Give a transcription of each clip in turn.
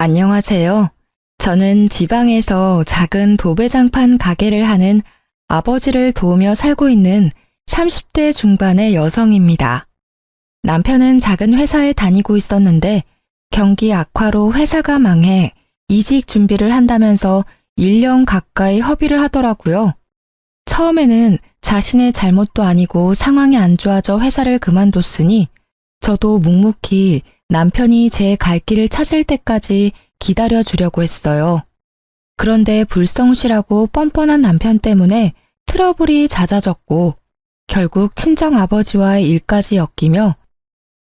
안녕하세요. 저는 지방에서 작은 도배장판 가게를 하는 아버지를 도우며 살고 있는 30대 중반의 여성입니다. 남편은 작은 회사에 다니고 있었는데 경기 악화로 회사가 망해 이직 준비를 한다면서 1년 가까이 허비를 하더라고요. 처음에는 자신의 잘못도 아니고 상황이 안 좋아져 회사를 그만뒀으니 저도 묵묵히 남편이 제 갈 길을 찾을 때까지 기다려주려고 했어요. 그런데 불성실하고 뻔뻔한 남편 때문에 트러블이 잦아졌고 결국 친정아버지와의 일까지 엮이며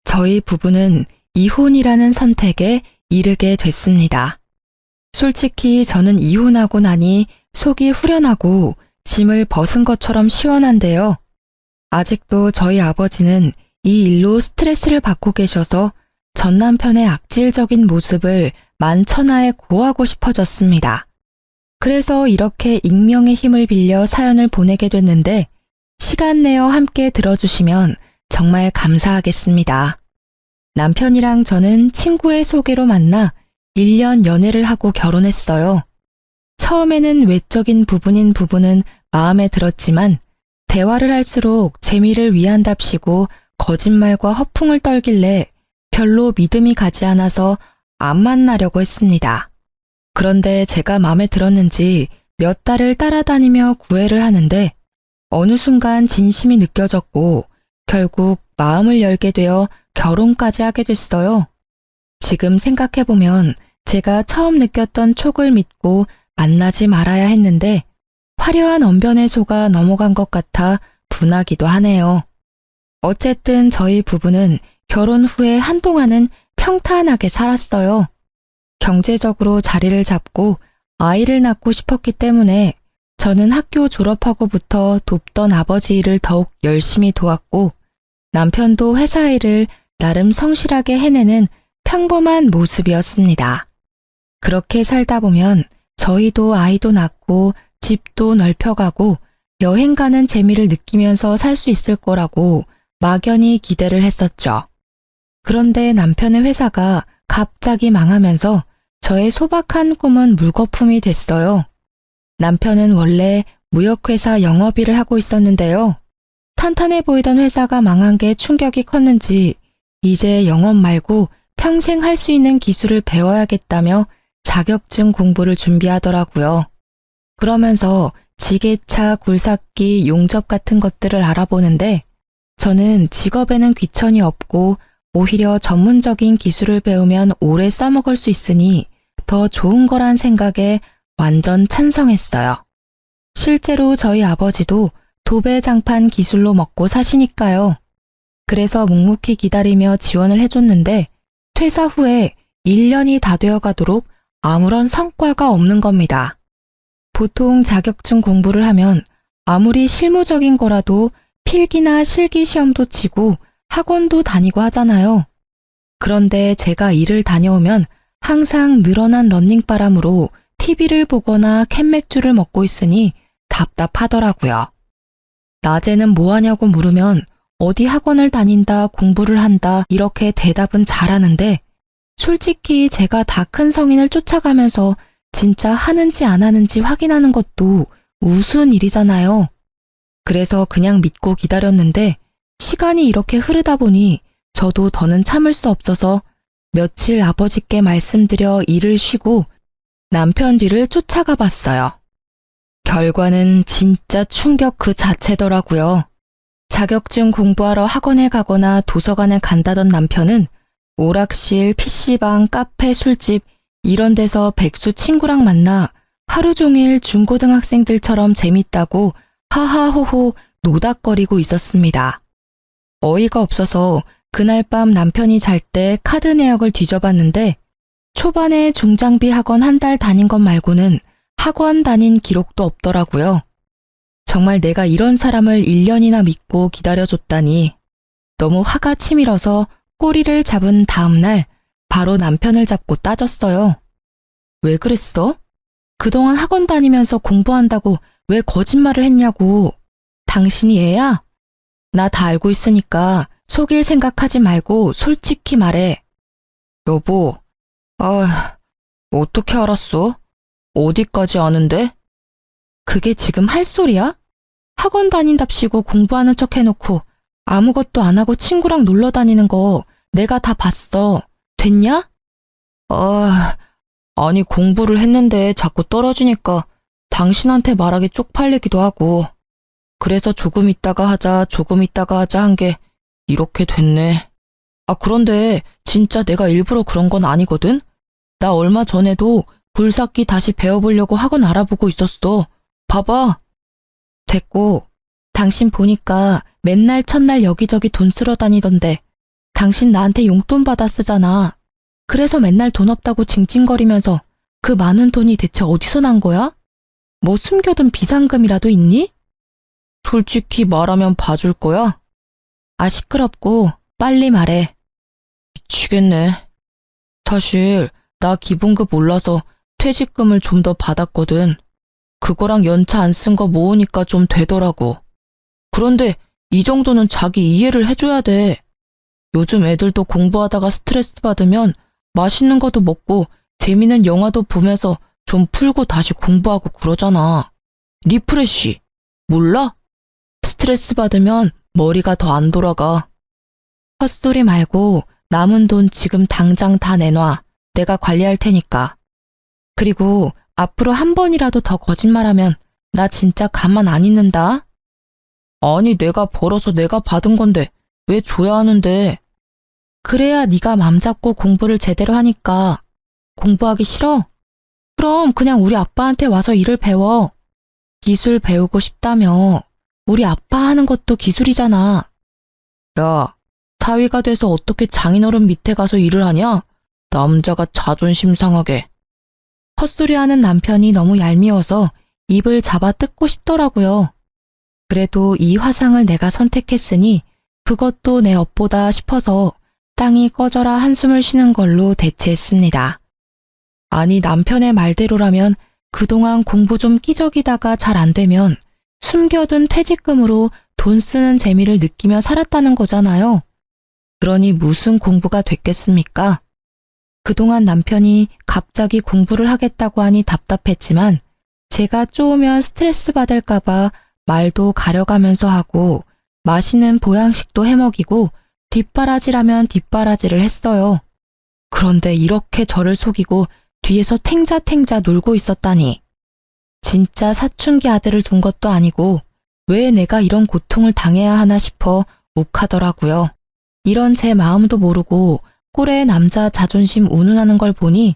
저희 부부는 이혼이라는 선택에 이르게 됐습니다. 솔직히 저는 이혼하고 나니 속이 후련하고 짐을 벗은 것처럼 시원한데요. 아직도 저희 아버지는 이 일로 스트레스를 받고 계셔서 전 남편의 악질적인 모습을 만천하에 고하고 싶어졌습니다. 그래서 이렇게 익명의 힘을 빌려 사연을 보내게 됐는데 시간 내어 함께 들어주시면 정말 감사하겠습니다. 남편이랑 저는 친구의 소개로 만나 1년 연애를 하고 결혼했어요. 처음에는 외적인 부분인 부분은 마음에 들었지만 대화를 할수록 재미를 위한답시고 거짓말과 허풍을 떨길래 별로 믿음이 가지 않아서 안 만나려고 했습니다. 그런데 제가 마음에 들었는지 몇 달을 따라다니며 구애를 하는데 어느 순간 진심이 느껴졌고 결국 마음을 열게 되어 결혼까지 하게 됐어요. 지금 생각해보면 제가 처음 느꼈던 촉을 믿고 만나지 말아야 했는데 화려한 언변에 속아 넘어간 것 같아 분하기도 하네요. 어쨌든 저희 부부는 결혼 후에 한동안은 평탄하게 살았어요. 경제적으로 자리를 잡고 아이를 낳고 싶었기 때문에 저는 학교 졸업하고부터 돕던 아버지 일을 더욱 열심히 도왔고 남편도 회사 일을 나름 성실하게 해내는 평범한 모습이었습니다. 그렇게 살다 보면 저희도 아이도 낳고 집도 넓혀가고 여행 가는 재미를 느끼면서 살 수 있을 거라고 막연히 기대를 했었죠. 그런데 남편의 회사가 갑자기 망하면서 저의 소박한 꿈은 물거품이 됐어요. 남편은 원래 무역회사 영업일을 하고 있었는데요. 탄탄해 보이던 회사가 망한 게 충격이 컸는지 이제 영업 말고 평생 할 수 있는 기술을 배워야겠다며 자격증 공부를 준비하더라고요. 그러면서 지게차, 굴삭기, 용접 같은 것들을 알아보는데 저는 직업에는 귀천이 없고 오히려 전문적인 기술을 배우면 오래 써먹을 수 있으니 더 좋은 거란 생각에 완전 찬성했어요. 실제로 저희 아버지도 도배장판 기술로 먹고 사시니까요. 그래서 묵묵히 기다리며 지원을 해줬는데 퇴사 후에 1년이 다 되어가도록 아무런 성과가 없는 겁니다. 보통 자격증 공부를 하면 아무리 실무적인 거라도 필기나 실기 시험도 치고 학원도 다니고 하잖아요. 그런데 제가 일을 다녀오면 항상 늘어난 러닝바람으로 TV를 보거나 캔맥주를 먹고 있으니 답답하더라고요. 낮에는 뭐 하냐고 물으면 어디 학원을 다닌다, 공부를 한다 이렇게 대답은 잘하는데 솔직히 제가 다 큰 성인을 쫓아가면서 진짜 하는지 안 하는지 확인하는 것도 우스운 일이잖아요. 그래서 그냥 믿고 기다렸는데 시간이 이렇게 흐르다 보니 저도 더는 참을 수 없어서 며칠 아버지께 말씀드려 일을 쉬고 남편 뒤를 쫓아가 봤어요. 결과는 진짜 충격 그 자체더라고요. 자격증 공부하러 학원에 가거나 도서관에 간다던 남편은 오락실, PC방, 카페, 술집 이런 데서 백수 친구랑 만나 하루 종일 중고등학생들처럼 재밌다고 하하호호 노닥거리고 있었습니다. 어이가 없어서 그날 밤 남편이 잘 때 카드 내역을 뒤져봤는데 초반에 중장비 학원 한 달 다닌 것 말고는 학원 다닌 기록도 없더라고요. 정말 내가 이런 사람을 1년이나 믿고 기다려줬다니 너무 화가 치밀어서 꼬리를 잡은 다음 날 바로 남편을 잡고 따졌어요. 왜 그랬어? 그동안 학원 다니면서 공부한다고 왜 거짓말을 했냐고. 당신이 애야? 나 다 알고 있으니까 속일 생각하지 말고 솔직히 말해. 여보, 어떻게 알았어? 어디까지 아는데? 그게 지금 할 소리야? 학원 다닌답시고 공부하는 척 해놓고 아무것도 안 하고 친구랑 놀러 다니는 거 내가 다 봤어. 됐냐? 아니 공부를 했는데 자꾸 떨어지니까 당신한테 말하기 쪽팔리기도 하고 그래서 조금 있다가 하자 한 게 이렇게 됐네. 그런데 진짜 내가 일부러 그런 건 아니거든? 나 얼마 전에도 굴삭기 다시 배워보려고 학원 알아보고 있었어. 봐봐. 됐고, 당신 보니까 맨날 첫날 여기저기 돈 쓰러 다니던데 당신 나한테 용돈 받아 쓰잖아. 그래서 맨날 돈 없다고 징징거리면서 그 많은 돈이 대체 어디서 난 거야? 뭐 숨겨둔 비상금이라도 있니? 솔직히 말하면 봐줄 거야? 시끄럽고 빨리 말해. 미치겠네. 사실 나 기본급 올라서 퇴직금을 좀 더 받았거든. 그거랑 연차 안 쓴 거 모으니까 좀 되더라고. 그런데 이 정도는 자기 이해를 해줘야 돼. 요즘 애들도 공부하다가 스트레스 받으면 맛있는 것도 먹고 재미있는 영화도 보면서 좀 풀고 다시 공부하고 그러잖아. 리프레쉬. 몰라? 스트레스 받으면 머리가 더 안 돌아가. 헛소리 말고 남은 돈 지금 당장 다 내놔. 내가 관리할 테니까. 그리고 앞으로 한 번이라도 더 거짓말하면 나 진짜 가만 안 있는다. 아니 내가 벌어서 내가 받은 건데 왜 줘야 하는데. 그래야 네가 맘 잡고 공부를 제대로 하니까. 공부하기 싫어? 그럼 그냥 우리 아빠한테 와서 일을 배워. 기술 배우고 싶다며. 우리 아빠 하는 것도 기술이잖아. 야, 사위가 돼서 어떻게 장인어른 밑에 가서 일을 하냐? 남자가 자존심 상하게. 헛소리하는 남편이 너무 얄미워서 입을 잡아 뜯고 싶더라고요. 그래도 이 화상을 내가 선택했으니 그것도 내 업보다 싶어서 땅이 꺼져라 한숨을 쉬는 걸로 대체했습니다. 아니 남편의 말대로라면 그동안 공부 좀 끼적이다가 잘 안 되면 숨겨둔 퇴직금으로 돈 쓰는 재미를 느끼며 살았다는 거잖아요. 그러니 무슨 공부가 됐겠습니까? 그동안 남편이 갑자기 공부를 하겠다고 하니 답답했지만 제가 쪼으면 스트레스 받을까봐 말도 가려가면서 하고 맛있는 보양식도 해먹이고 뒷바라지라면 뒷바라지를 했어요. 그런데 이렇게 저를 속이고 뒤에서 탱자탱자 놀고 있었다니. 진짜 사춘기 아들을 둔 것도 아니고 왜 내가 이런 고통을 당해야 하나 싶어 욱하더라고요. 이런 제 마음도 모르고 꼴의 남자 자존심 운운하는 걸 보니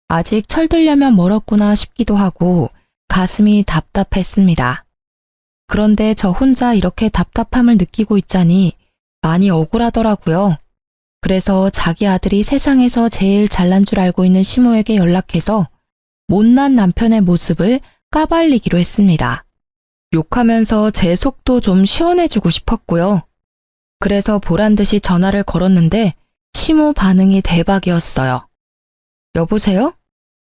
아직 철들려면 멀었구나 싶기도 하고 가슴이 답답했습니다. 그런데 저 혼자 이렇게 답답함을 느끼고 있자니 많이 억울하더라고요. 그래서 자기 아들이 세상에서 제일 잘난 줄 알고 있는 시모에게 연락해서 못난 남편의 모습을 까발리기로 했습니다. 욕하면서 제 속도 좀 시원해주고 싶었고요. 그래서 보란듯이 전화를 걸었는데 시모 반응이 대박이었어요. 여보세요?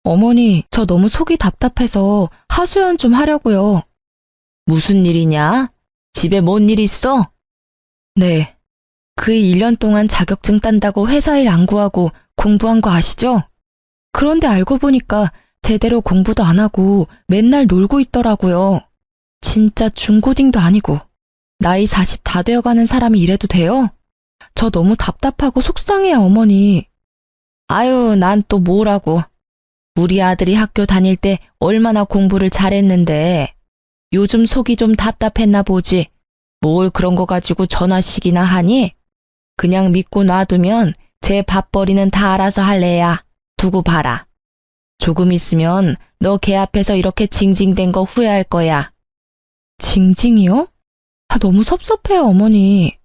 어머니, 저 너무 속이 답답해서 하소연 좀 하려고요. 무슨 일이냐? 집에 뭔 일 있어? 네. 그 1년 동안 자격증 딴다고 회사 일 안 구하고 공부한 거 아시죠? 그런데 알고 보니까 제대로 공부도 안 하고 맨날 놀고 있더라고요. 진짜 중고딩도 아니고 나이 40 다 되어가는 사람이 이래도 돼요? 저 너무 답답하고 속상해요, 어머니. 아유, 난 또 뭐라고. 우리 아들이 학교 다닐 때 얼마나 공부를 잘했는데 요즘 속이 좀 답답했나 보지. 뭘 그런 거 가지고 전화씩이나 하니? 그냥 믿고 놔두면 제 밥벌이는 다 알아서 할래야. 두고 봐라. 조금 있으면 너 걔 앞에서 이렇게 징징댄 거 후회할 거야. 징징이요? 너무 섭섭해요, 어머니.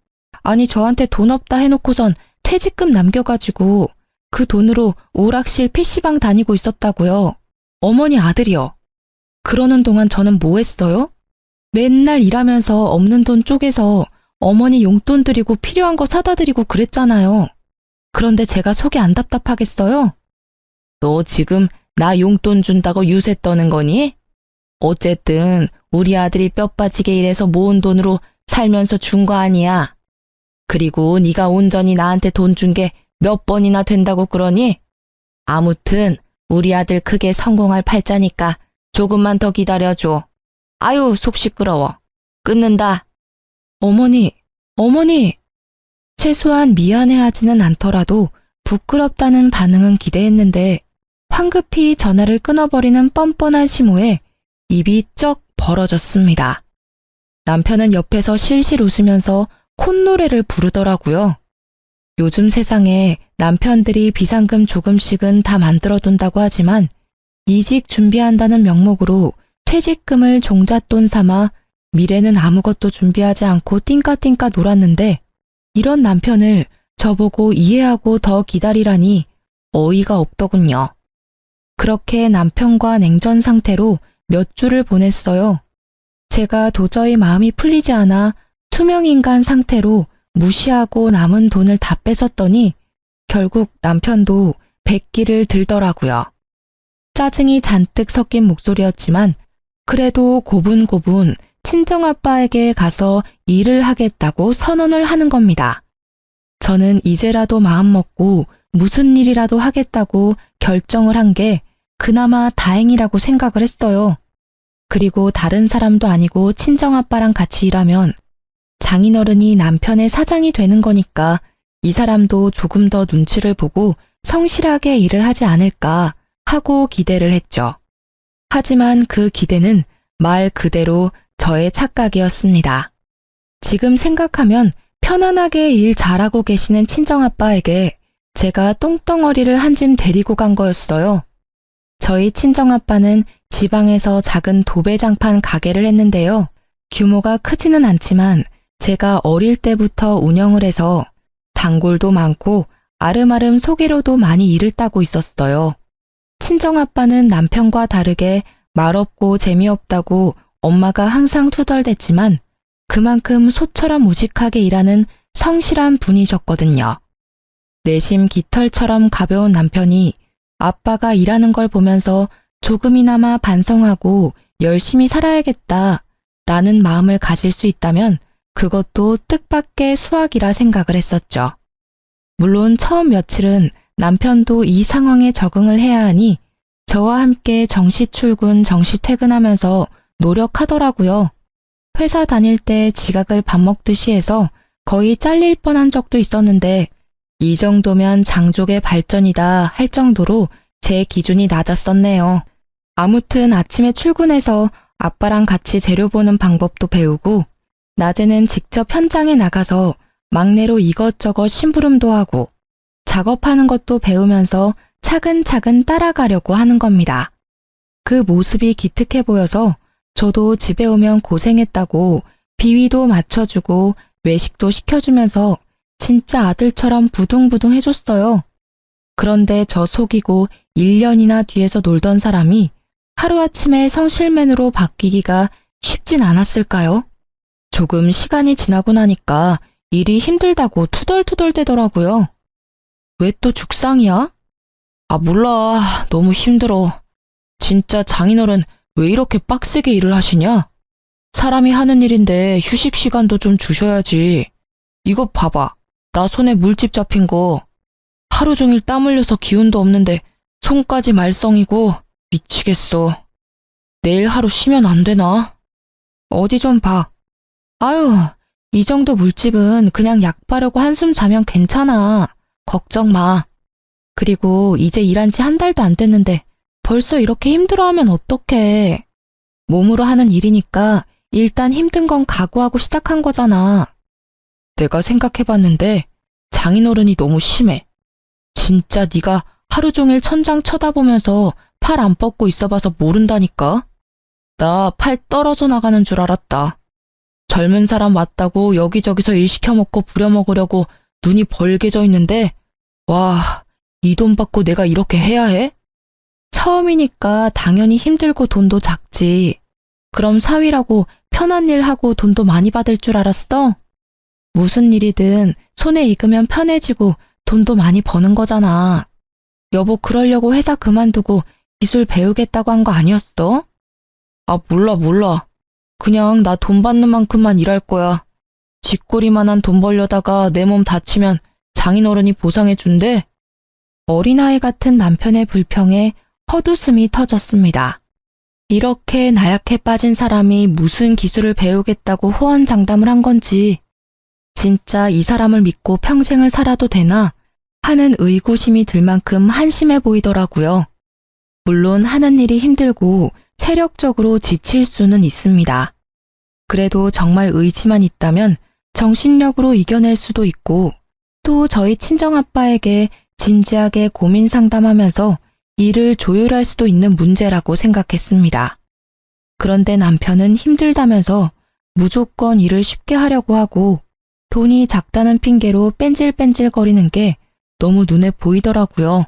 아니 저한테 돈 없다 해놓고선 퇴직금 남겨가지고 그 돈으로 오락실 PC방 다니고 있었다고요. 어머니 아들이요. 그러는 동안 저는 뭐 했어요? 맨날 일하면서 없는 돈 쪼개서 어머니 용돈 드리고 필요한 거 사다 드리고 그랬잖아요. 그런데 제가 속이 안 답답하겠어요? 너 지금 나 용돈 준다고 유세 떠는 거니? 어쨌든 우리 아들이 뼈 빠지게 일해서 모은 돈으로 살면서 준 거 아니야. 그리고 네가 온전히 나한테 돈 준 게 몇 번이나 된다고 그러니? 아무튼 우리 아들 크게 성공할 팔자니까 조금만 더 기다려줘. 아유, 속 시끄러워. 끊는다. 어머니, 어머니. 최소한 미안해하지는 않더라도 부끄럽다는 반응은 기대했는데 황급히 전화를 끊어버리는 뻔뻔한 심호에 입이 쩍 벌어졌습니다. 남편은 옆에서 실실 웃으면서 콧노래를 부르더라고요. 요즘 세상에 남편들이 비상금 조금씩은 다 만들어둔다고 하지만 이직 준비한다는 명목으로 퇴직금을 종잣돈 삼아 미래는 아무것도 준비하지 않고 띵까띵까 놀았는데 이런 남편을 저보고 이해하고 더 기다리라니 어이가 없더군요. 그렇게 남편과 냉전 상태로 몇 주를 보냈어요. 제가 도저히 마음이 풀리지 않아 투명인간 상태로 무시하고 남은 돈을 다 뺏었더니 결국 남편도 백기를 들더라고요. 짜증이 잔뜩 섞인 목소리였지만 그래도 고분고분 친정아빠에게 가서 일을 하겠다고 선언을 하는 겁니다. 저는 이제라도 마음먹고 무슨 일이라도 하겠다고 결정을 한 게 그나마 다행이라고 생각을 했어요. 그리고 다른 사람도 아니고 친정아빠랑 같이 일하면 장인어른이 남편의 사장이 되는 거니까 이 사람도 조금 더 눈치를 보고 성실하게 일을 하지 않을까 하고 기대를 했죠. 하지만 그 기대는 말 그대로 저의 착각이었습니다. 지금 생각하면 편안하게 일 잘하고 계시는 친정아빠에게 제가 똥덩어리를 한 짐 데리고 간 거였어요. 저희 친정아빠는 지방에서 작은 도배장판 가게를 했는데요. 규모가 크지는 않지만 제가 어릴 때부터 운영을 해서 단골도 많고 아름아름 소개로도 많이 일을 따고 있었어요. 친정아빠는 남편과 다르게 말없고 재미없다고 엄마가 항상 투덜댔지만 그만큼 소처럼 우직하게 일하는 성실한 분이셨거든요. 내심 깃털처럼 가벼운 남편이 아빠가 일하는 걸 보면서 조금이나마 반성하고 열심히 살아야겠다 라는 마음을 가질 수 있다면 그것도 뜻밖의 수확이라 생각을 했었죠. 물론 처음 며칠은 남편도 이 상황에 적응을 해야 하니 저와 함께 정시 출근, 정시 퇴근하면서 노력하더라고요. 회사 다닐 때 지각을 밥 먹듯이 해서 거의 잘릴 뻔한 적도 있었는데 이 정도면 장족의 발전이다 할 정도로 제 기준이 낮았었네요. 아무튼 아침에 출근해서 아빠랑 같이 재료 보는 방법도 배우고 낮에는 직접 현장에 나가서 막내로 이것저것 심부름도 하고 작업하는 것도 배우면서 차근차근 따라가려고 하는 겁니다. 그 모습이 기특해 보여서 저도 집에 오면 고생했다고 비위도 맞춰주고 외식도 시켜주면서 진짜 아들처럼 부둥부둥 해줬어요. 그런데 저 속이고 1년이나 뒤에서 놀던 사람이 하루아침에 성실맨으로 바뀌기가 쉽진 않았을까요? 조금 시간이 지나고 나니까 일이 힘들다고 투덜투덜대더라고요. 왜 또 죽상이야? 아, 몰라. 너무 힘들어. 진짜 장인어른 왜 이렇게 빡세게 일을 하시냐? 사람이 하는 일인데 휴식 시간도 좀 주셔야지. 이거 봐봐. 나 손에 물집 잡힌 거. 하루 종일 땀 흘려서 기운도 없는데 손까지 말썽이고 미치겠어. 내일 하루 쉬면 안 되나? 어디 좀 봐. 아유, 이 정도 물집은 그냥 약 바르고 한숨 자면 괜찮아. 걱정 마. 그리고 이제 일한 지 한 달도 안 됐는데 벌써 이렇게 힘들어하면 어떡해. 몸으로 하는 일이니까 일단 힘든 건 각오하고 시작한 거잖아. 내가 생각해봤는데 장인어른이 너무 심해. 진짜 네가 하루 종일 천장 쳐다보면서 팔 안 뻗고 있어봐서 모른다니까. 나 팔 떨어져 나가는 줄 알았다. 젊은 사람 왔다고 여기저기서 일 시켜먹고 부려먹으려고 눈이 벌게져 있는데 와, 이 돈 받고 내가 이렇게 해야 해? 처음이니까 당연히 힘들고 돈도 작지. 그럼 사위라고 편한 일 하고 돈도 많이 받을 줄 알았어? 무슨 일이든 손에 익으면 편해지고 돈도 많이 버는 거잖아. 여보 그러려고 회사 그만두고 기술 배우겠다고 한 거 아니었어? 아, 몰라. 그냥 나 돈 받는 만큼만 일할 거야. 쥐꼬리만한 돈 벌려다가 내 몸 다치면 장인어른이 보상해 준대. 어린아이 같은 남편의 불평에 헛웃음이 터졌습니다. 이렇게 나약해 빠진 사람이 무슨 기술을 배우겠다고 호언장담을 한 건지, 진짜 이 사람을 믿고 평생을 살아도 되나 하는 의구심이 들 만큼 한심해 보이더라고요. 물론 하는 일이 힘들고 체력적으로 지칠 수는 있습니다. 그래도 정말 의지만 있다면 정신력으로 이겨낼 수도 있고, 또 저희 친정아빠에게 진지하게 고민 상담하면서 일을 조율할 수도 있는 문제라고 생각했습니다. 그런데 남편은 힘들다면서 무조건 일을 쉽게 하려고 하고 돈이 작다는 핑계로 뺀질뺀질거리는 게 너무 눈에 보이더라고요.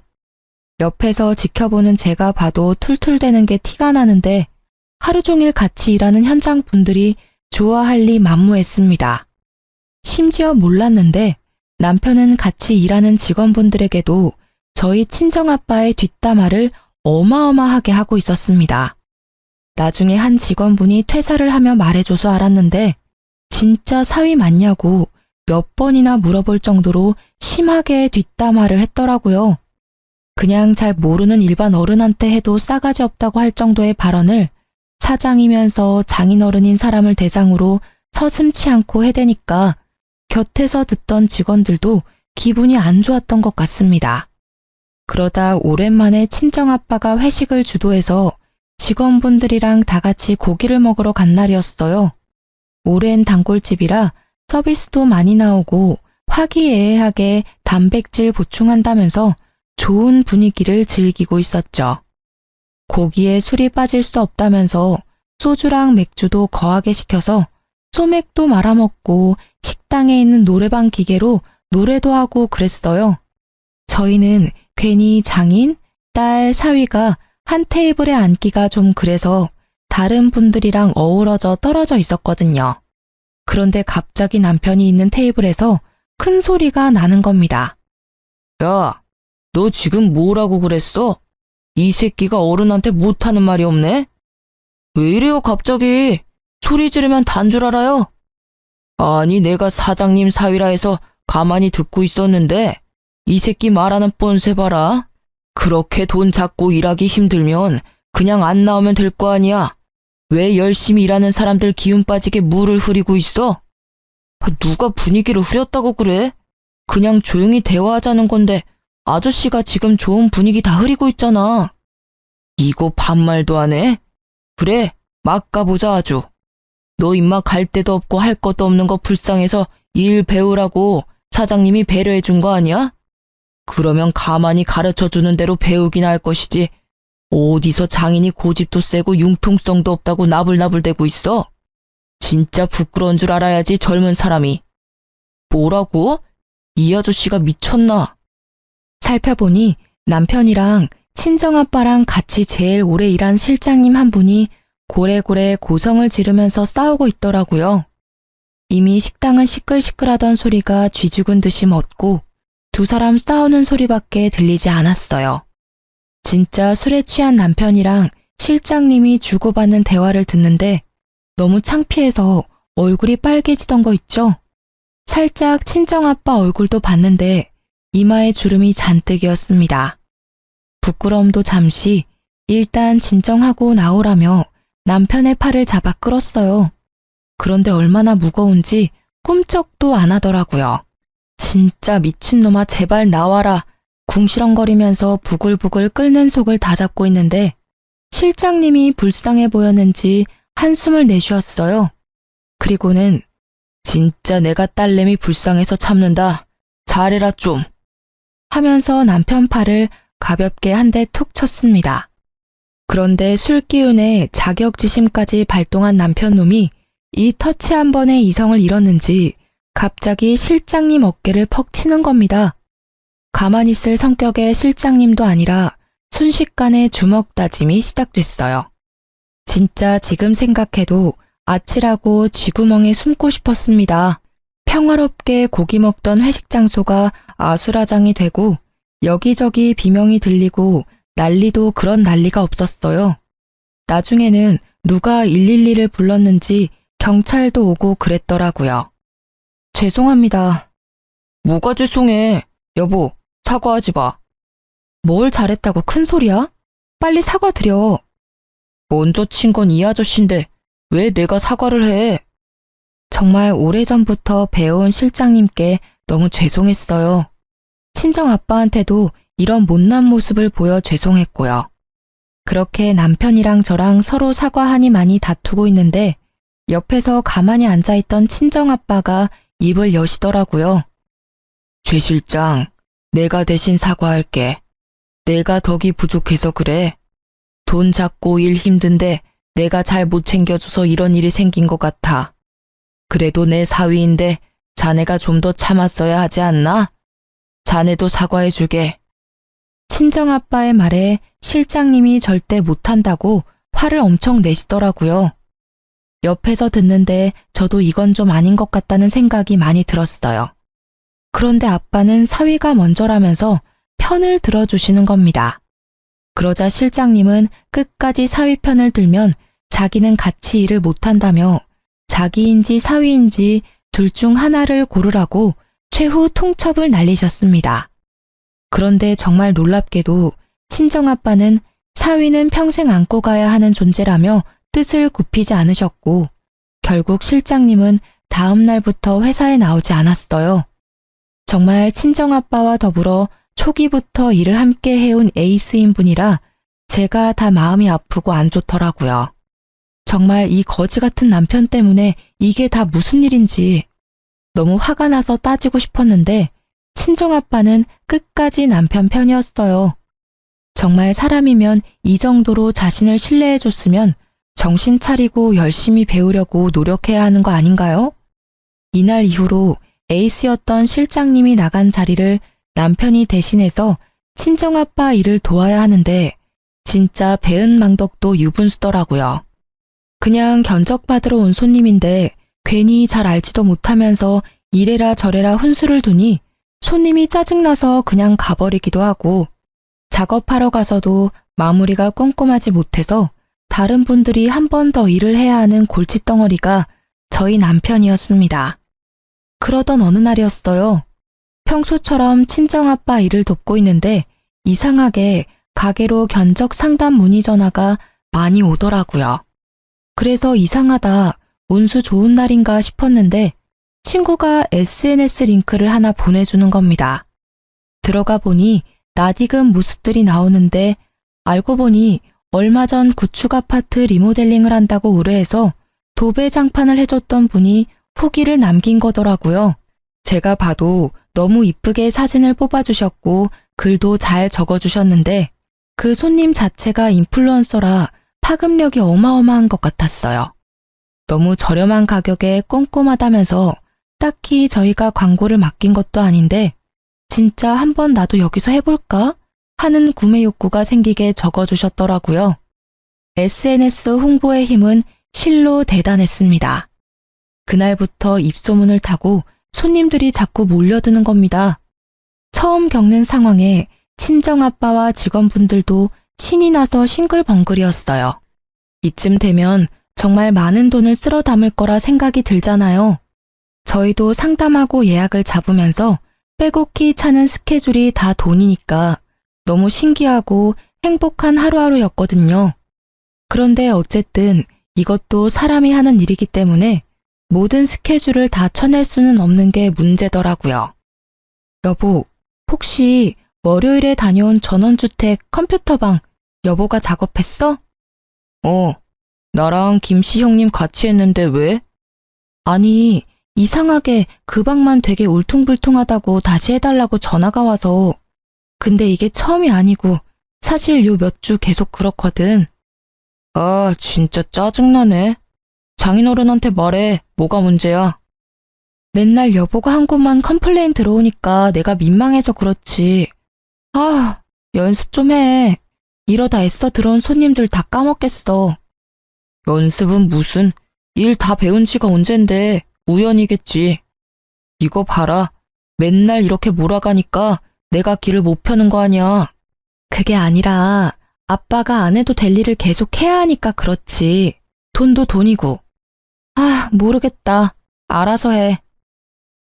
옆에서 지켜보는 제가 봐도 툴툴대는 게 티가 나는데 하루 종일 같이 일하는 현장 분들이 좋아할 리 만무했습니다. 심지어 몰랐는데 남편은 같이 일하는 직원분들에게도 저희 친정아빠의 뒷담화를 어마어마하게 하고 있었습니다. 나중에 한 직원분이 퇴사를 하며 말해줘서 알았는데 진짜 사위 맞냐고 몇 번이나 물어볼 정도로 심하게 뒷담화를 했더라고요. 그냥 잘 모르는 일반 어른한테 해도 싸가지 없다고 할 정도의 발언을 사장이면서 장인어른인 사람을 대상으로 서슴지 않고 해대니까 곁에서 듣던 직원들도 기분이 안 좋았던 것 같습니다. 그러다 오랜만에 친정아빠가 회식을 주도해서 직원분들이랑 다 같이 고기를 먹으러 간 날이었어요. 오랜 단골집이라 서비스도 많이 나오고 화기애애하게 단백질 보충한다면서 좋은 분위기를 즐기고 있었죠. 고기에 술이 빠질 수 없다면서 소주랑 맥주도 거하게 시켜서 소맥도 말아먹고 식당에 있는 노래방 기계로 노래도 하고 그랬어요. 저희는 괜히 장인, 딸, 사위가 한 테이블에 앉기가 좀 그래서 다른 분들이랑 어우러져 떨어져 있었거든요. 그런데 갑자기 남편이 있는 테이블에서 큰 소리가 나는 겁니다. 야, 너 지금 뭐라고 그랬어? 이 새끼가 어른한테 못하는 말이 없네? 왜 이래요 갑자기? 소리 지르면 단 줄 알아요? 아니 내가 사장님 사위라 해서 가만히 듣고 있었는데 이 새끼 말하는 뻔세 봐라. 그렇게 돈 잡고 일하기 힘들면 그냥 안 나오면 될 거 아니야. 왜 열심히 일하는 사람들 기운 빠지게 물을 흐리고 있어? 누가 분위기를 흐렸다고 그래? 그냥 조용히 대화하자는 건데 아저씨가 지금 좋은 분위기 다 흐리고 있잖아. 이거 반말도 안 해? 그래, 막 가보자 아주. 너 임마 갈 데도 없고 할 것도 없는 거 불쌍해서 일 배우라고 사장님이 배려해 준 거 아니야? 그러면 가만히 가르쳐주는 대로 배우긴 할 것이지. 어디서 장인이 고집도 세고 융통성도 없다고 나불나불대고 있어? 진짜 부끄러운 줄 알아야지 젊은 사람이. 뭐라고? 이 아저씨가 미쳤나? 살펴보니 남편이랑 친정아빠랑 같이 제일 오래 일한 실장님 한 분이 고래고래 고성을 지르면서 싸우고 있더라고요. 이미 식당은 시끌시끌하던 소리가 쥐죽은 듯이 멎고 두 사람 싸우는 소리밖에 들리지 않았어요. 진짜 술에 취한 남편이랑 실장님이 주고받는 대화를 듣는데 너무 창피해서 얼굴이 빨개지던 거 있죠? 살짝 친정아빠 얼굴도 봤는데 이마에 주름이 잔뜩이었습니다. 부끄러움도 잠시 일단 진정하고 나오라며 남편의 팔을 잡아 끌었어요. 그런데 얼마나 무거운지 꿈쩍도 안 하더라고요. 진짜 미친놈아 제발 나와라. 궁시렁거리면서 부글부글 끓는 속을 다 잡고 있는데 실장님이 불쌍해 보였는지 한숨을 내쉬었어요. 그리고는 진짜 내가 딸내미 불쌍해서 참는다. 잘해라 좀. 하면서 남편 팔을 가볍게 한 대 툭 쳤습니다. 그런데 술 기운에 자격지심까지 발동한 남편놈이 이 터치 한 번에 이성을 잃었는지 갑자기 실장님 어깨를 퍽 치는 겁니다. 가만히 있을 성격의 실장님도 아니라 순식간에 주먹 다짐이 시작됐어요. 진짜 지금 생각해도 아찔하고 쥐구멍에 숨고 싶었습니다. 평화롭게 고기 먹던 회식 장소가 아수라장이 되고 여기저기 비명이 들리고 난리도 그런 난리가 없었어요. 나중에는 누가 112를 불렀는지 경찰도 오고 그랬더라고요. 죄송합니다. 뭐가 죄송해. 여보, 사과하지 마. 뭘 잘했다고 큰 소리야? 빨리 사과드려. 먼저 친 건 이 아저씨인데 왜 내가 사과를 해? 정말 오래전부터 배워온 실장님께 너무 죄송했어요. 친정 아빠한테도 이런 못난 모습을 보여 죄송했고요. 그렇게 남편이랑 저랑 서로 사과하니 많이 다투고 있는데 옆에서 가만히 앉아있던 친정 아빠가 입을 여시더라고요. 최 실장, 내가 대신 사과할게. 내가 덕이 부족해서 그래. 돈 작고 일 힘든데 내가 잘 못 챙겨줘서 이런 일이 생긴 것 같아. 그래도 내 사위인데 자네가 좀 더 참았어야 하지 않나? 자네도 사과해주게. 친정아빠의 말에 실장님이 절대 못한다고 화를 엄청 내시더라고요. 옆에서 듣는데 저도 이건 좀 아닌 것 같다는 생각이 많이 들었어요. 그런데 아빠는 사위가 먼저라면서 편을 들어주시는 겁니다. 그러자 실장님은 끝까지 사위 편을 들면 자기는 같이 일을 못한다며 자기인지 사위인지 둘 중 하나를 고르라고 최후 통첩을 날리셨습니다. 그런데 정말 놀랍게도 친정아빠는 사위는 평생 안고 가야 하는 존재라며 뜻을 굽히지 않으셨고 결국 실장님은 다음 날부터 회사에 나오지 않았어요. 정말 친정아빠와 더불어 초기부터 일을 함께 해온 에이스인 분이라 제가 다 마음이 아프고 안 좋더라고요. 정말 이 거지 같은 남편 때문에 이게 다 무슨 일인지 너무 화가 나서 따지고 싶었는데 친정아빠는 끝까지 남편 편이었어요. 정말 사람이면 이 정도로 자신을 신뢰해줬으면 정신 차리고 열심히 배우려고 노력해야 하는 거 아닌가요? 이날 이후로 에이스였던 실장님이 나간 자리를 남편이 대신해서 친정아빠 일을 도와야 하는데 진짜 배은망덕도 유분수더라고요. 그냥 견적받으러 온 손님인데 괜히 잘 알지도 못하면서 이래라 저래라 훈수를 두니 손님이 짜증나서 그냥 가버리기도 하고 작업하러 가서도 마무리가 꼼꼼하지 못해서 다른 분들이 한 번 더 일을 해야 하는 골칫덩어리가 저희 남편이었습니다. 그러던 어느 날이었어요. 평소처럼 친정아빠 일을 돕고 있는데 이상하게 가게로 견적 상담 문의 전화가 많이 오더라고요. 그래서 이상하다, 운수 좋은 날인가 싶었는데 친구가 SNS 링크를 하나 보내주는 겁니다. 들어가 보니 낯익은 모습들이 나오는데 알고 보니 얼마 전 구축 아파트 리모델링을 한다고 의뢰해서 도배장판을 해줬던 분이 후기를 남긴 거더라고요. 제가 봐도 너무 이쁘게 사진을 뽑아주셨고 글도 잘 적어주셨는데 그 손님 자체가 인플루언서라 파급력이 어마어마한 것 같았어요. 너무 저렴한 가격에 꼼꼼하다면서 딱히 저희가 광고를 맡긴 것도 아닌데 진짜 한번 나도 여기서 해볼까? 하는 구매 욕구가 생기게 적어주셨더라고요. SNS 홍보의 힘은 실로 대단했습니다. 그날부터 입소문을 타고 손님들이 자꾸 몰려드는 겁니다. 처음 겪는 상황에 친정아빠와 직원분들도 신이 나서 싱글벙글이었어요. 이쯤 되면 정말 많은 돈을 쓸어 담을 거라 생각이 들잖아요. 저희도 상담하고 예약을 잡으면서 빼곡히 차는 스케줄이 다 돈이니까 너무 신기하고 행복한 하루하루였거든요. 그런데 어쨌든 이것도 사람이 하는 일이기 때문에 모든 스케줄을 다 쳐낼 수는 없는 게 문제더라고요. 여보, 혹시 월요일에 다녀온 전원주택 컴퓨터방 여보가 작업했어? 나랑 김씨 형님 같이 했는데 왜? 아니, 이상하게 그 방만 되게 울퉁불퉁하다고 다시 해달라고 전화가 와서. 근데 이게 처음이 아니고 사실 요 몇 주 계속 그렇거든. 아, 진짜 짜증나네. 장인어른한테 말해. 뭐가 문제야? 맨날 여보가 한 곳만 컴플레인 들어오니까 내가 민망해서 그렇지. 아, 연습 좀 해. 이러다 애써 들어온 손님들 다 까먹겠어. 연습은 무슨? 일 다 배운 지가 언젠데 우연이겠지. 이거 봐라. 맨날 이렇게 몰아가니까 내가 길을 못 펴는 거 아니야. 그게 아니라 아빠가 안 해도 될 일을 계속 해야 하니까 그렇지. 돈도 돈이고. 아, 모르겠다. 알아서 해.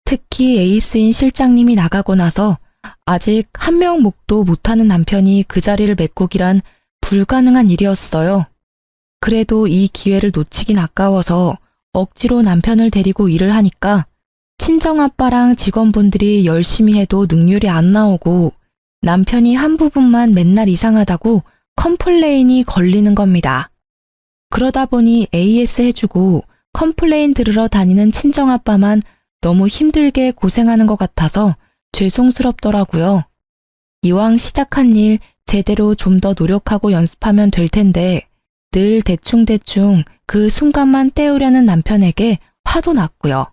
특히 에이스인 실장님이 나가고 나서 아직 한 명 목도 못하는 남편이 그 자리를 메꾸기란 불가능한 일이었어요. 그래도 이 기회를 놓치긴 아까워서 억지로 남편을 데리고 일을 하니까 친정아빠랑 직원분들이 열심히 해도 능률이 안 나오고 남편이 한 부분만 맨날 이상하다고 컴플레인이 걸리는 겁니다. 그러다 보니 AS 해주고 컴플레인 들으러 다니는 친정아빠만 너무 힘들게 고생하는 것 같아서 죄송스럽더라고요. 이왕 시작한 일 제대로 좀 더 노력하고 연습하면 될 텐데 늘 대충대충 그 순간만 때우려는 남편에게 화도 났고요.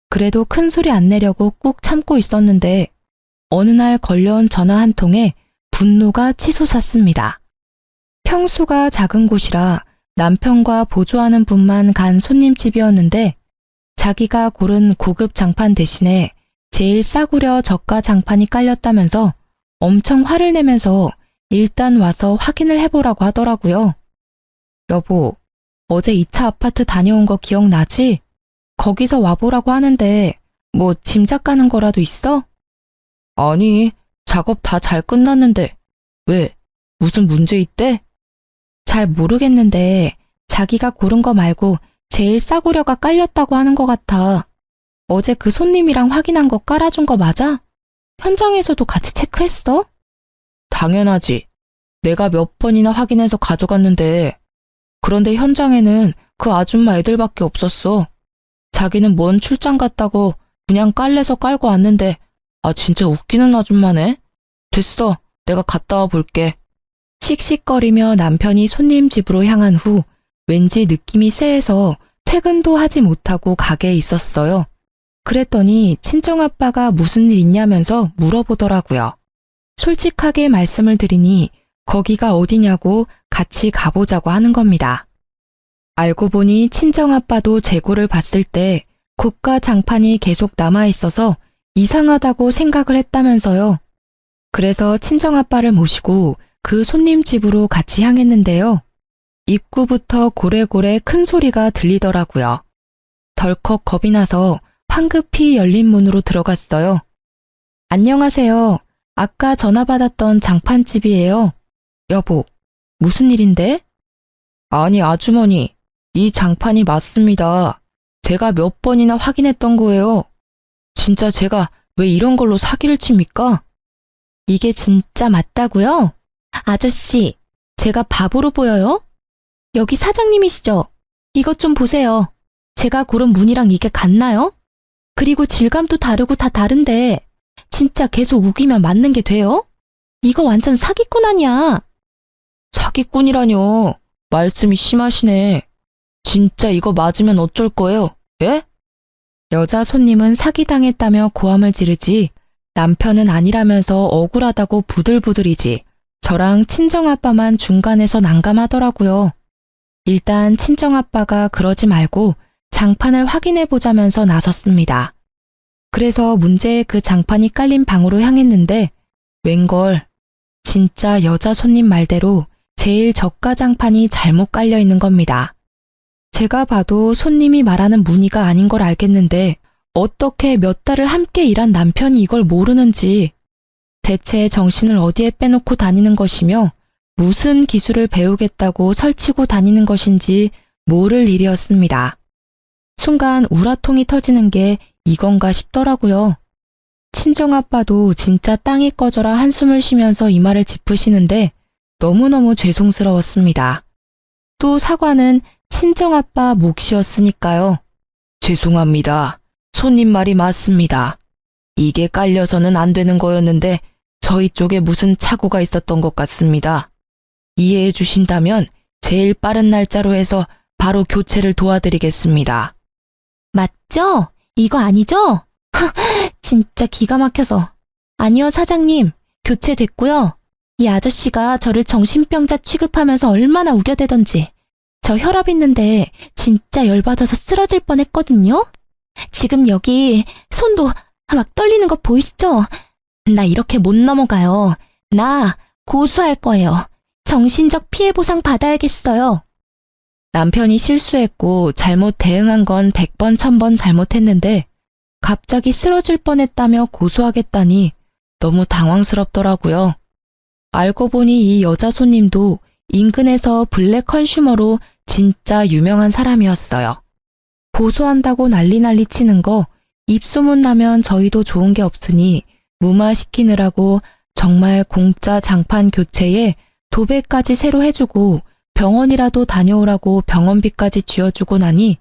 그래도 큰 소리 안 내려고 꾹 참고 있었는데 어느 날 걸려온 전화 한 통에 분노가 치솟았습니다. 평수가 작은 곳이라 남편과 보조하는 분만 간 손님집이었는데 자기가 고른 고급 장판 대신에 제일 싸구려 저가 장판이 깔렸다면서 엄청 화를 내면서 일단 와서 확인을 해보라고 하더라고요. 여보, 어제 2차 아파트 다녀온 거 기억나지? 거기서 와보라고 하는데 뭐 짐작 가는 거라도 있어? 아니, 작업 다 잘 끝났는데. 왜? 무슨 문제 있대? 잘 모르겠는데 자기가 고른 거 말고 제일 싸구려가 깔렸다고 하는 것 같아. 어제 그 손님이랑 확인한 거 깔아준 거 맞아? 현장에서도 같이 체크했어? 당연하지. 내가 몇 번이나 확인해서 가져갔는데. 그런데 현장에는 그 아줌마 애들밖에 없었어. 자기는 먼 출장 갔다고 그냥 깔래서 깔고 왔는데 아 진짜 웃기는 아줌마네. 됐어. 내가 갔다 와 볼게. 씩씩거리며 남편이 손님 집으로 향한 후 왠지 느낌이 쎄해서 퇴근도 하지 못하고 가게에 있었어요. 그랬더니 친정아빠가 무슨 일 있냐면서 물어보더라고요. 솔직하게 말씀을 드리니 거기가 어디냐고 같이 가보자고 하는 겁니다. 알고 보니 친정아빠도 재고를 봤을 때 고가 장판이 계속 남아있어서 이상하다고 생각을 했다면서요. 그래서 친정아빠를 모시고 그 손님 집으로 같이 향했는데요. 입구부터 고래고래 큰 소리가 들리더라고요. 덜컥 겁이 나서 황급히 열린 문으로 들어갔어요. 안녕하세요. 아까 전화 받았던 장판집이에요. 여보, 무슨 일인데? 아니 아주머니, 이 장판이 맞습니다. 제가 몇 번이나 확인했던 거예요. 진짜 제가 왜 이런 걸로 사기를 칩니까? 이게 진짜 맞다고요? 아저씨, 제가 바보로 보여요? 여기 사장님이시죠? 이것 좀 보세요. 제가 고른 무늬랑 이게 같나요? 그리고 질감도 다르고 다 다른데 진짜 계속 우기면 맞는 게 돼요? 이거 완전 사기꾼 아니야. 사기꾼이라뇨. 말씀이 심하시네. 진짜 이거 맞으면 어쩔 거예요? 예? 여자 손님은 사기당했다며 고함을 지르지 남편은 아니라면서 억울하다고 부들부들이지 저랑 친정아빠만 중간에서 난감하더라고요. 일단 친정아빠가 그러지 말고 장판을 확인해보자면서 나섰습니다. 그래서 문제의 그 장판이 깔린 방으로 향했는데 웬걸 진짜 여자 손님 말대로 제일 저가 장판이 잘못 깔려 있는 겁니다. 제가 봐도 손님이 말하는 무늬가 아닌 걸 알겠는데 어떻게 몇 달을 함께 일한 남편이 이걸 모르는지 대체 정신을 어디에 빼놓고 다니는 것이며 무슨 기술을 배우겠다고 설치고 다니는 것인지 모를 일이었습니다. 순간 우라통이 터지는 게 이건가 싶더라고요. 친정아빠도 진짜 땅이 꺼져라 한숨을 쉬면서 이 말을 짚으시는데 너무너무 죄송스러웠습니다. 또 사과는 친정아빠 몫이었으니까요. 죄송합니다. 손님 말이 맞습니다. 이게 깔려서는 안 되는 거였는데 저희 쪽에 무슨 착오가 있었던 것 같습니다. 이해해 주신다면 제일 빠른 날짜로 해서 바로 교체를 도와드리겠습니다. 맞죠? 이거 아니죠? 진짜 기가 막혀서. 아니요, 사장님. 교체됐고요. 이 아저씨가 저를 정신병자 취급하면서 얼마나 우겨대던지. 저 혈압 있는데 진짜 열받아서 쓰러질 뻔했거든요. 지금 여기 손도 막 떨리는 거 보이시죠? 나 이렇게 못 넘어가요. 나 고소할 거예요. 정신적 피해 보상 받아야겠어요. 남편이 실수했고 잘못 대응한 건 100번 1000번 잘못했는데 갑자기 쓰러질 뻔했다며 고소하겠다니 너무 당황스럽더라고요. 알고 보니 이 여자 손님도 인근에서 블랙 컨슈머로 진짜 유명한 사람이었어요. 보소한다고 난리 치는 거 입소문 나면 저희도 좋은 게 없으니 무마시키느라고 정말 공짜 장판 교체에 도배까지 새로 해주고 병원이라도 다녀오라고 병원비까지 쥐어주고 나니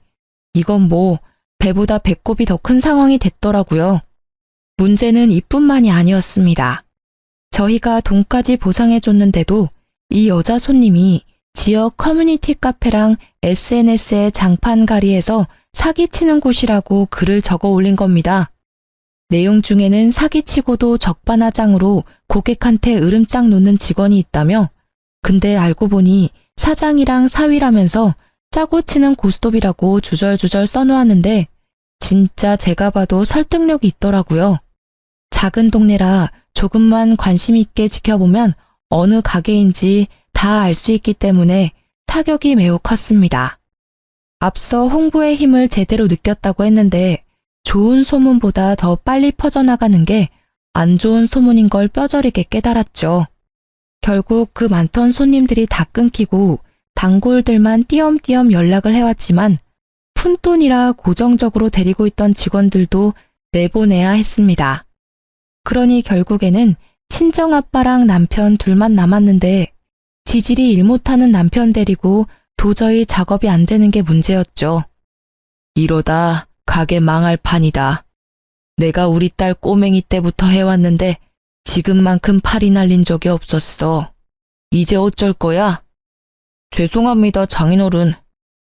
이건 뭐 배보다 배꼽이 더 큰 상황이 됐더라고요. 문제는 이뿐만이 아니었습니다. 저희가 돈까지 보상해줬는데도 이 여자 손님이 지역 커뮤니티 카페랑 SNS에 장판가리에서 사기치는 곳이라고 글을 적어 올린 겁니다. 내용 중에는 사기치고도 적반하장으로 고객한테 으름장 놓는 직원이 있다며, 근데 알고 보니 사장이랑 사위라면서 짜고 치는 고스톱이라고 주절주절 써놓았는데 진짜 제가 봐도 설득력이 있더라고요. 작은 동네라 조금만 관심 있게 지켜보면 어느 가게인지 다 알 수 있기 때문에 타격이 매우 컸습니다. 앞서 홍보의 힘을 제대로 느꼈다고 했는데 좋은 소문보다 더 빨리 퍼져나가는 게 안 좋은 소문인 걸 뼈저리게 깨달았죠. 결국 그 많던 손님들이 다 끊기고 단골들만 띄엄띄엄 연락을 해왔지만 푼돈이라 고정적으로 데리고 있던 직원들도 내보내야 했습니다. 그러니 결국에는 친정아빠랑 남편 둘만 남았는데 지질이 일 못하는 남편 데리고 도저히 작업이 안 되는 게 문제였죠. 이러다 가게 망할 판이다. 내가 우리 딸 꼬맹이 때부터 해왔는데 지금만큼 팔이 날린 적이 없었어. 이제 어쩔 거야? 죄송합니다, 장인어른.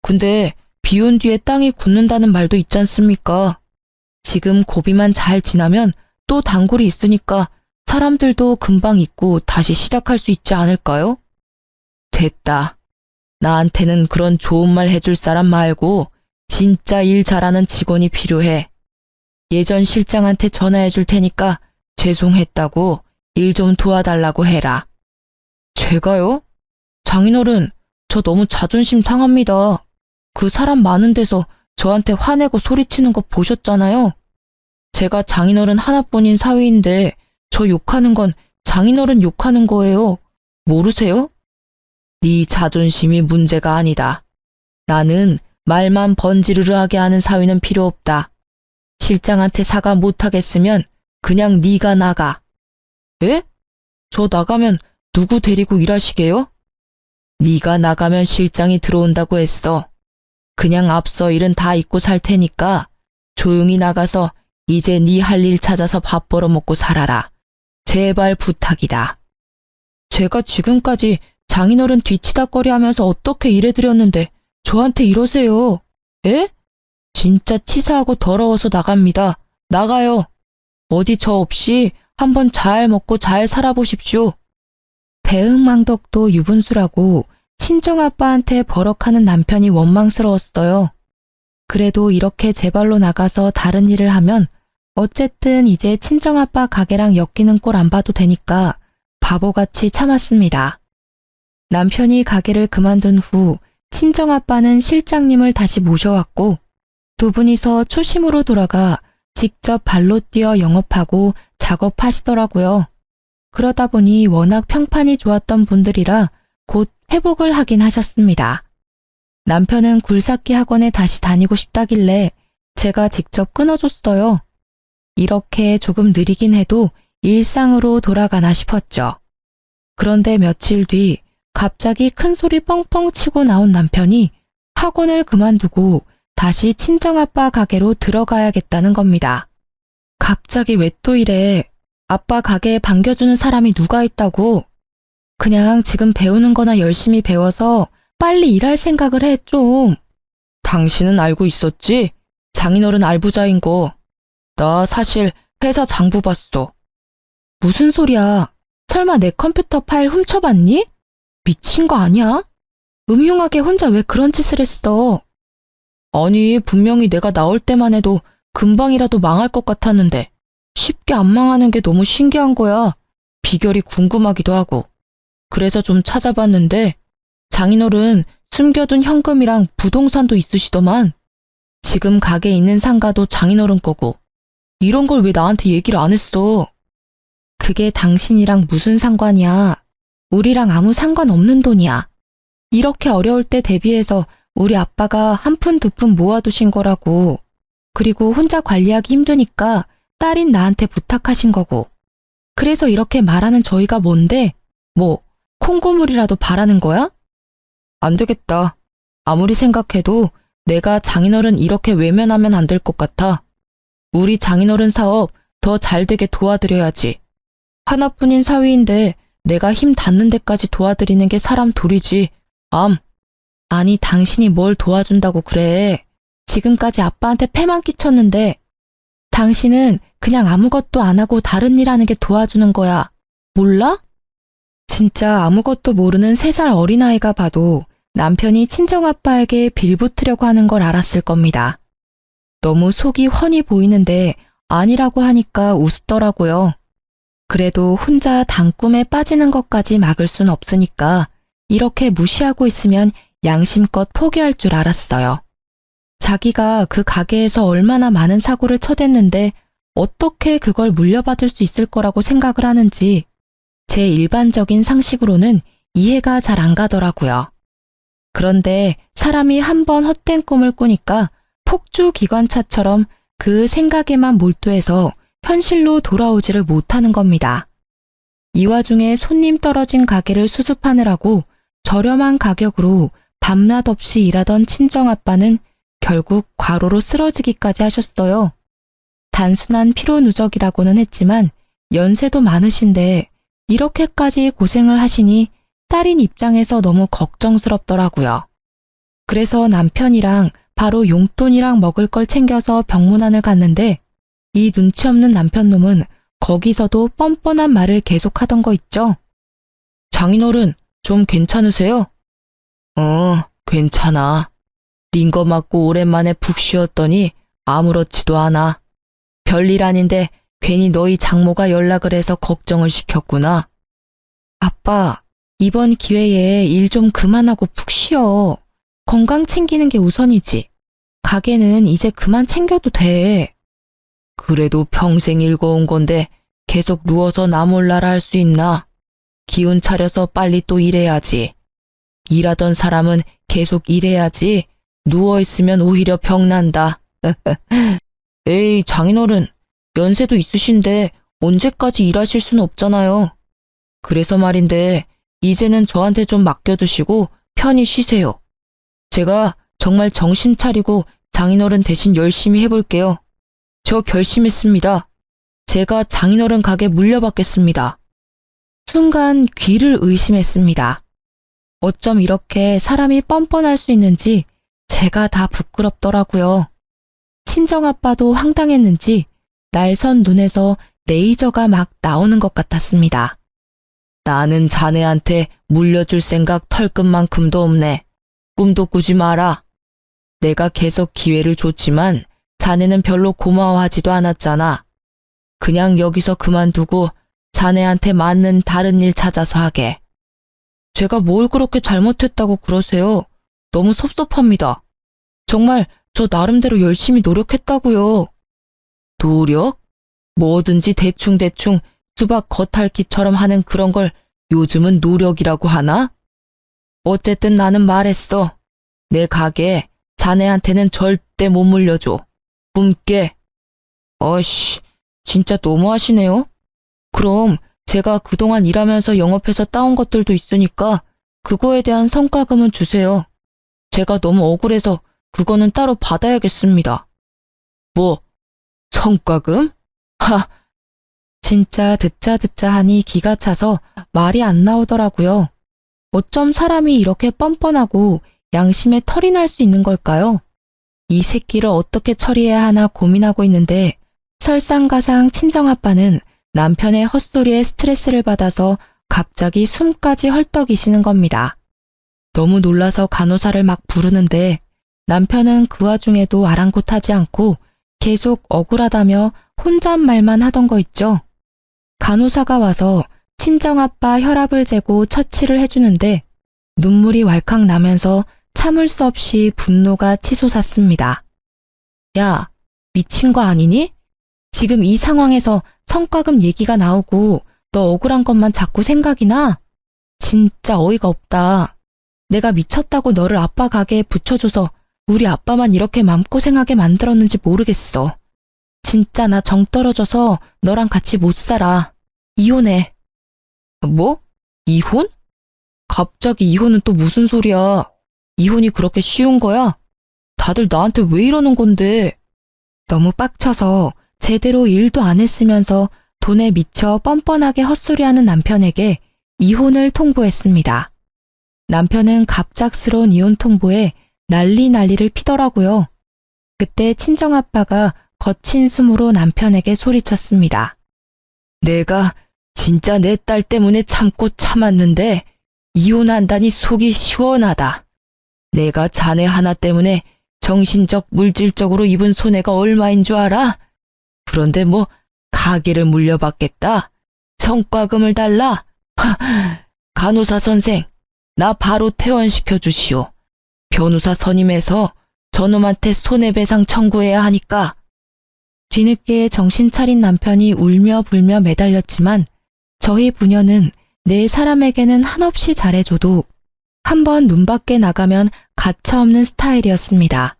근데 비 온 뒤에 땅이 굳는다는 말도 있지 않습니까? 지금 고비만 잘 지나면 또 단골이 있으니까 사람들도 금방 잊고 다시 시작할 수 있지 않을까요? 됐다. 나한테는 그런 좋은 말 해줄 사람 말고 진짜 일 잘하는 직원이 필요해. 예전 실장한테 전화해 줄 테니까 죄송했다고 일 좀 도와달라고 해라. 제가요? 장인어른, 저 너무 자존심 상합니다. 그 사람 많은 데서 저한테 화내고 소리치는 거 보셨잖아요. 제가 장인어른 하나뿐인 사위인데 저 욕하는 건 장인어른 욕하는 거예요. 모르세요? 네 자존심이 문제가 아니다. 나는 말만 번지르르하게 하는 사위는 필요 없다. 실장한테 사과 못하겠으면 그냥 네가 나가. 예? 저 나가면 누구 데리고 일하시게요? 네가 나가면 실장이 들어온다고 했어. 그냥 앞서 일은 다 잊고 살 테니까 조용히 나가서 이제 네 할 일 찾아서 밥 벌어먹고 살아라. 제발 부탁이다. 제가 지금까지 장인어른 뒤치다꺼리 하면서 어떻게 일해드렸는데 저한테 이러세요. 에? 진짜 치사하고 더러워서 나갑니다. 나가요. 어디 저 없이 한번 잘 먹고 잘 살아보십시오. 배은망덕도 유분수라고 친정아빠한테 버럭하는 남편이 원망스러웠어요. 그래도 이렇게 제 발로 나가서 다른 일을 하면 어쨌든 이제 친정아빠 가게랑 엮이는 꼴 안 봐도 되니까 바보같이 참았습니다. 남편이 가게를 그만둔 후 친정아빠는 실장님을 다시 모셔왔고 두 분이서 초심으로 돌아가 직접 발로 뛰어 영업하고 작업하시더라고요. 그러다 보니 워낙 평판이 좋았던 분들이라 곧 회복을 하긴 하셨습니다. 남편은 굴삭기 학원에 다시 다니고 싶다길래 제가 직접 끊어줬어요. 이렇게 조금 느리긴 해도 일상으로 돌아가나 싶었죠. 그런데 며칠 뒤 갑자기 큰 소리 뻥뻥 치고 나온 남편이 학원을 그만두고 다시 친정아빠 가게로 들어가야겠다는 겁니다. 갑자기 왜 또 이래? 아빠 가게에 반겨주는 사람이 누가 있다고? 그냥 지금 배우는 거나 열심히 배워서 빨리 일할 생각을 해, 좀. 당신은 알고 있었지? 장인어른 알부자인 거. 나 사실 회사 장부 봤어. 무슨 소리야? 설마 내 컴퓨터 파일 훔쳐봤니? 미친 거 아니야? 음흉하게 혼자 왜 그런 짓을 했어? 아니, 분명히 내가 나올 때만 해도 금방이라도 망할 것 같았는데 쉽게 안 망하는 게 너무 신기한 거야. 비결이 궁금하기도 하고. 그래서 좀 찾아봤는데 장인어른 숨겨둔 현금이랑 부동산도 있으시더만. 지금 가게에 있는 상가도 장인어른 거고. 이런 걸 왜 나한테 얘기를 안 했어? 그게 당신이랑 무슨 상관이야? 우리랑 아무 상관없는 돈이야. 이렇게 어려울 때 대비해서 우리 아빠가 한 푼 두 푼 모아두신 거라고. 그리고 혼자 관리하기 힘드니까 딸인 나한테 부탁하신 거고. 그래서 이렇게 말하는 저희가 뭔데? 뭐, 콩고물이라도 바라는 거야? 안 되겠다. 아무리 생각해도 내가 장인어른 이렇게 외면하면 안 될 것 같아. 우리 장인어른 사업 더 잘 되게 도와드려야지. 하나뿐인 사위인데 내가 힘 닿는 데까지 도와드리는 게 사람 도리지. 아니, 당신이 뭘 도와준다고 그래. 지금까지 아빠한테 패만 끼쳤는데 당신은 그냥 아무것도 안 하고 다른 일 하는 게 도와주는 거야. 몰라? 진짜 아무것도 모르는 3살 어린아이가 봐도 남편이 친정아빠에게 빌붙으려고 하는 걸 알았을 겁니다. 너무 속이 훤히 보이는데 아니라고 하니까 우습더라고요. 그래도 혼자 단꿈에 빠지는 것까지 막을 순 없으니까 이렇게 무시하고 있으면 양심껏 포기할 줄 알았어요. 자기가 그 가게에서 얼마나 많은 사고를 쳐댔는데 어떻게 그걸 물려받을 수 있을 거라고 생각을 하는지 제 일반적인 상식으로는 이해가 잘 안 가더라고요. 그런데 사람이 한번 헛된 꿈을 꾸니까 폭주 기관차처럼 그 생각에만 몰두해서 현실로 돌아오지를 못하는 겁니다. 이 와중에 손님 떨어진 가게를 수습하느라고 저렴한 가격으로 밤낮 없이 일하던 친정아빠는 결국 과로로 쓰러지기까지 하셨어요. 단순한 피로 누적이라고는 했지만 연세도 많으신데 이렇게까지 고생을 하시니 딸인 입장에서 너무 걱정스럽더라고요. 그래서 남편이랑 바로 용돈이랑 먹을 걸 챙겨서 병문안을 갔는데 이 눈치 없는 남편놈은 거기서도 뻔뻔한 말을 계속하던 거 있죠. 장인어른, 좀 괜찮으세요? 괜찮아. 링거 맞고 오랜만에 푹 쉬었더니 아무렇지도 않아. 별일 아닌데 괜히 너희 장모가 연락을 해서 걱정을 시켰구나. 아빠, 이번 기회에 일 좀 그만하고 푹 쉬어. 건강 챙기는 게 우선이지. 가게는 이제 그만 챙겨도 돼. 그래도 평생 읽어온 건데 계속 누워서 나 몰라라 할 수 있나? 기운 차려서 빨리 또 일해야지. 일하던 사람은 계속 일해야지. 누워있으면 오히려 병난다. 에이, 장인어른, 연세도 있으신데 언제까지 일하실 순 없잖아요. 그래서 말인데 이제는 저한테 좀 맡겨두시고 편히 쉬세요. 제가 정말 정신 차리고 장인어른 대신 열심히 해볼게요. 저 결심했습니다. 제가 장인어른 가게 물려받겠습니다. 순간 귀를 의심했습니다. 어쩜 이렇게 사람이 뻔뻔할 수 있는지 제가 다 부끄럽더라고요. 친정아빠도 황당했는지 날선 눈에서 레이저가 막 나오는 것 같았습니다. 나는 자네한테 물려줄 생각 털끝만큼도 없네. 꿈도 꾸지 마라. 내가 계속 기회를 줬지만 자네는 별로 고마워하지도 않았잖아. 그냥 여기서 그만두고 자네한테 맞는 다른 일 찾아서 하게. 제가 뭘 그렇게 잘못했다고 그러세요? 너무 섭섭합니다. 정말 저 나름대로 열심히 노력했다고요. 노력? 뭐든지 대충대충 수박 겉핥기처럼 하는 그런 걸 요즘은 노력이라고 하나? 어쨌든 나는 말했어. 내 가게 자네한테는 절대 못 물려줘. 꿈깨. 어이씨, 진짜 너무하시네요. 그럼 제가 그동안 일하면서 영업해서 따온 것들도 있으니까 그거에 대한 성과금은 주세요. 제가 너무 억울해서 그거는 따로 받아야겠습니다. 뭐, 성과금? 하! 진짜 듣자 하니 기가 차서 말이 안 나오더라고요. 어쩜 사람이 이렇게 뻔뻔하고 양심에 털이 날 수 있는 걸까요? 이 새끼를 어떻게 처리해야 하나 고민하고 있는데 설상가상 친정아빠는 남편의 헛소리에 스트레스를 받아서 갑자기 숨까지 헐떡이시는 겁니다. 너무 놀라서 간호사를 막 부르는데 남편은 그 와중에도 아랑곳하지 않고 계속 억울하다며 혼잣말만 하던 거 있죠. 간호사가 와서 친정아빠 혈압을 재고 처치를 해주는데 눈물이 왈칵 나면서 참을 수 없이 분노가 치솟았습니다. 야, 미친 거 아니니? 지금 이 상황에서 성과금 얘기가 나오고 너 억울한 것만 자꾸 생각이 나? 진짜 어이가 없다. 내가 미쳤다고 너를 아빠 가게에 붙여줘서 우리 아빠만 이렇게 맘고생하게 만들었는지 모르겠어. 진짜 나 정 떨어져서 너랑 같이 못 살아. 이혼해. 뭐? 이혼? 갑자기 이혼은 또 무슨 소리야? 이혼이 그렇게 쉬운 거야? 다들 나한테 왜 이러는 건데? 너무 빡쳐서 제대로 일도 안 했으면서 돈에 미쳐 뻔뻔하게 헛소리하는 남편에게 이혼을 통보했습니다. 남편은 갑작스러운 이혼 통보에 난리를 피더라고요. 그때 친정아빠가 거친 숨으로 남편에게 소리쳤습니다. 내가 진짜 내 딸 때문에 참고 참았는데 이혼한다니 속이 시원하다. 내가 자네 하나 때문에 정신적, 물질적으로 입은 손해가 얼마인 줄 알아? 그런데 뭐 가게를 물려받겠다? 성과금을 달라? 간호사 선생, 나 바로 퇴원시켜 주시오. 변호사 선임해서 저놈한테 손해배상 청구해야 하니까. 뒤늦게 정신 차린 남편이 울며 불며 매달렸지만 저희 부녀는 내 사람에게는 한없이 잘해줘도 한번 눈 밖에 나가면 가차없는 스타일이었습니다.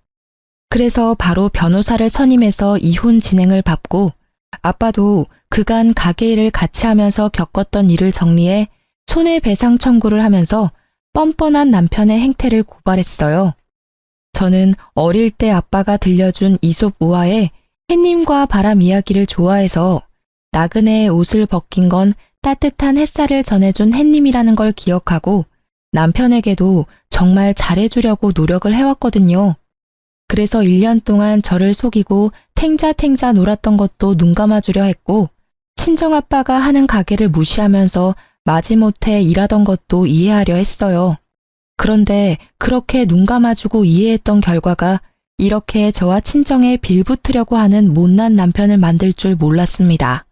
그래서 바로 변호사를 선임해서 이혼 진행을 밟고 아빠도 그간 가게 일을 같이 하면서 겪었던 일을 정리해 손해배상 청구를 하면서 뻔뻔한 남편의 행태를 고발했어요. 저는 어릴 때 아빠가 들려준 이솝 우화에 햇님과 바람 이야기를 좋아해서 나그네의 옷을 벗긴 건 따뜻한 햇살을 전해준 햇님이라는 걸 기억하고 남편에게도 정말 잘해주려고 노력을 해왔거든요. 그래서 1년 동안 저를 속이고 탱자탱자 놀았던 것도 눈 감아주려 했고 친정아빠가 하는 가게를 무시하면서 마지못해 일하던 것도 이해하려 했어요. 그런데 그렇게 눈 감아주고 이해했던 결과가 이렇게 저와 친정에 빌붙으려고 하는 못난 남편을 만들 줄 몰랐습니다.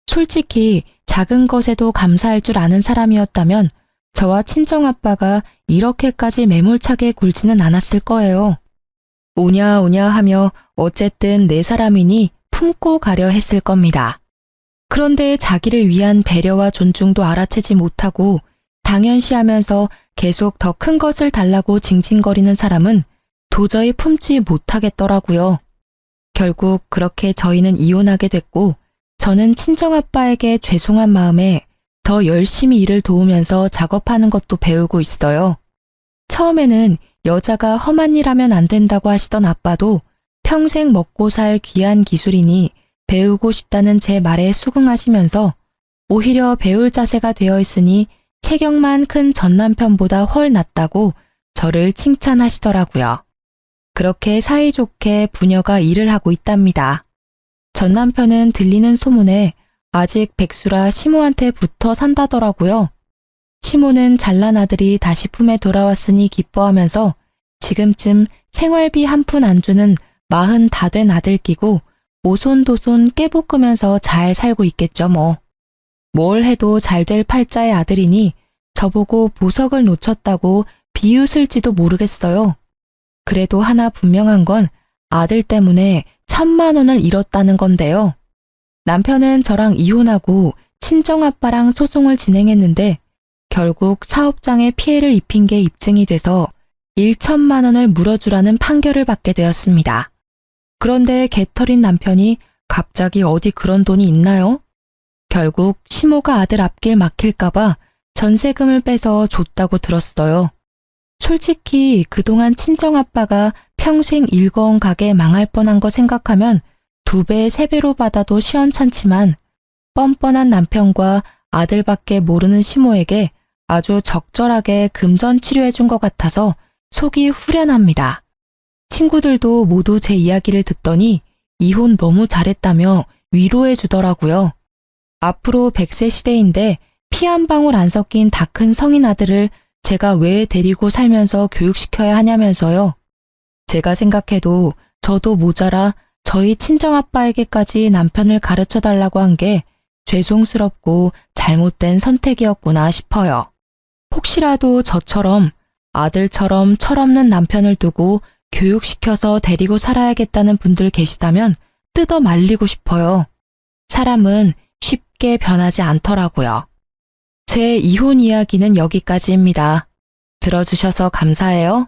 솔직히 작은 것에도 감사할 줄 아는 사람이었다면 저와 친정아빠가 이렇게까지 매몰차게 굴지는 않았을 거예요. 오냐 하며 어쨌든 내 사람이니 품고 가려 했을 겁니다. 그런데 자기를 위한 배려와 존중도 알아채지 못하고 당연시하면서 계속 더 큰 것을 달라고 징징거리는 사람은 도저히 품지 못하겠더라고요. 결국 그렇게 저희는 이혼하게 됐고 저는 친정아빠에게 죄송한 마음에 더 열심히 일을 도우면서 작업하는 것도 배우고 있어요. 처음에는 여자가 험한 일 하면 안 된다고 하시던 아빠도 평생 먹고 살 귀한 기술이니 배우고 싶다는 제 말에 수긍하시면서 오히려 배울 자세가 되어 있으니 체격만 큰 전 남편보다 훨 낫다고 저를 칭찬하시더라고요. 그렇게 사이좋게 부녀가 일을 하고 있답니다. 전 남편은 들리는 소문에 아직 백수라 시모한테 붙어 산다더라고요. 시모는 잘난 아들이 다시 품에 돌아왔으니 기뻐하면서 지금쯤 생활비 한 푼 안 주는 40 다 된 아들 끼고 오손도손 깨볶으면서 잘 살고 있겠죠 뭐. 뭘 해도 잘 될 팔자의 아들이니 저보고 보석을 놓쳤다고 비웃을지도 모르겠어요. 그래도 하나 분명한 건 아들 때문에 1,000만 원을 잃었다는 건데요. 남편은 저랑 이혼하고 친정아빠랑 소송을 진행했는데 결국 사업장에 피해를 입힌 게 입증이 돼서 1,000만 원을 물어주라는 판결을 받게 되었습니다. 그런데 개털인 남편이 갑자기 어디 그런 돈이 있나요? 결국 시모가 아들 앞길 막힐까봐 전세금을 빼서 줬다고 들었어요. 솔직히 그동안 친정아빠가 평생 일거원 가게 망할 뻔한 거 생각하면 2배, 3배로 받아도 시원찮지만 뻔뻔한 남편과 아들밖에 모르는 시모에게 아주 적절하게 금전 치료해준 것 같아서 속이 후련합니다. 친구들도 모두 제 이야기를 듣더니 이혼 너무 잘했다며 위로해 주더라고요. 앞으로 100세 시대인데 피 한 방울 안 섞인 다 큰 성인 아들을 제가 왜 데리고 살면서 교육시켜야 하냐면서요. 제가 생각해도 저도 모자라 저희 친정아빠에게까지 남편을 가르쳐 달라고 한 게 죄송스럽고 잘못된 선택이었구나 싶어요. 혹시라도 저처럼 아들처럼 철없는 남편을 두고 교육시켜서 데리고 살아야겠다는 분들 계시다면 뜯어 말리고 싶어요. 사람은 쉽게 변하지 않더라고요. 제 이혼 이야기는 여기까지입니다. 들어주셔서 감사해요.